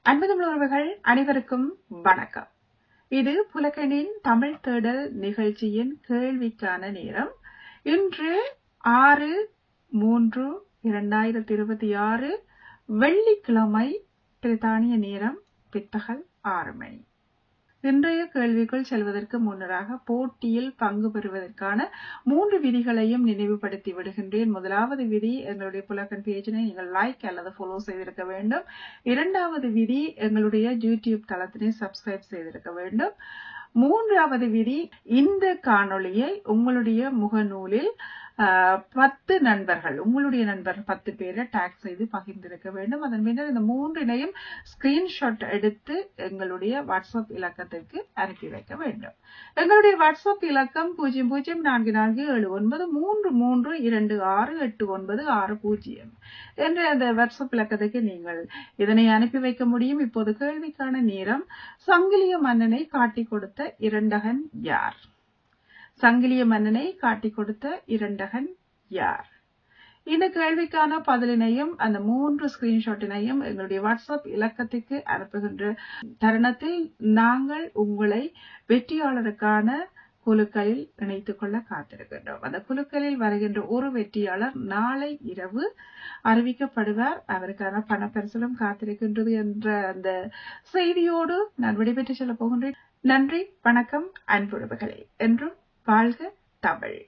அன்புள்ள உறவுகள் அனைவருக்கும் வணக்கம். இது புலக்கனின் தமிழ் தேடல் நிகழ்ச்சியின் கேள்விக்கான நேரம். இன்று 6/3/2026 வெள்ளிக்கிழமை, பிரித்தானிய நேரம் பிற்பகல் 6 மணி. இன்றைய கேள்விக்குள் செல்வதற்கு முன்னராக போட்டியில் பங்கு பெறுவதற்கான 3 விதிகளையும் நினைவுபடுத்தி விடுகின்றேன். முதலாவது விதி, எங்களுடைய புலக்கன் பேஜினை நீங்கள் லைக் அல்லது ஃபாலோ செய்திருக்க வேண்டும். இரண்டாவது விதி, எங்களுடைய யூடியூப் தளத்தினை சப்ஸ்கிரைப் செய்திருக்க வேண்டும். மூன்றாவது விதி, இந்த காணொளியை உங்களுடைய முகநூலில் 10 நண்பர்கள், உங்களுடைய நண்பர்கள் 10 பேரை டாக் செய்து பகிர்ந்திருக்க வேண்டும். அதன் பின்னர் இந்த மூன்றினையும் ஸ்கிரீன்ஷாட் எடுத்து எங்களுடைய வாட்ஸ்அப் இலக்கத்திற்கு அனுப்பி வைக்க வேண்டும். எங்களுடைய வாட்ஸ்அப் இலக்கம் 00447332689660 என்ற அந்த வாட்ஸ்அப் இலக்கத்துக்கு நீங்கள் இதனை அனுப்பி வைக்க முடியும். இப்போது கேள்விக்கான நேரம். சங்கிலிய மன்னனை காட்டிக் கொடுத்த இரண்டகன் யார்? சங்கிலிய மன்னனை காட்டிக் கொடுத்த இரண்டகன் யார்? இந்த கேள்விக்கான பதிலினையும் அந்த 3 ஸ்கிரீன்ஷாட்டினையும் எங்களுடைய வாட்ஸ்அப் இலக்கத்துக்கு அனுப்புகின்ற தருணத்தில் நாங்கள் உங்களை வெற்றியாளருக்கான குழுக்களில் இணைத்துக் கொள்ள காத்திருக்கின்றோம். அந்த குழுக்களில் வருகின்ற ஒரு வெற்றியாளர் நாளை இரவு அறிவிக்கப்படுவார். அவருக்கான பணப்பரிசலும் காத்திருக்கின்றது என்ற அந்த செய்தியோடு நான் விடைபெற்று செல்ல போகின்றேன். நன்றி, வணக்கம் அன்புறவுகளே. என்றும் வாழ்க தமிழ்.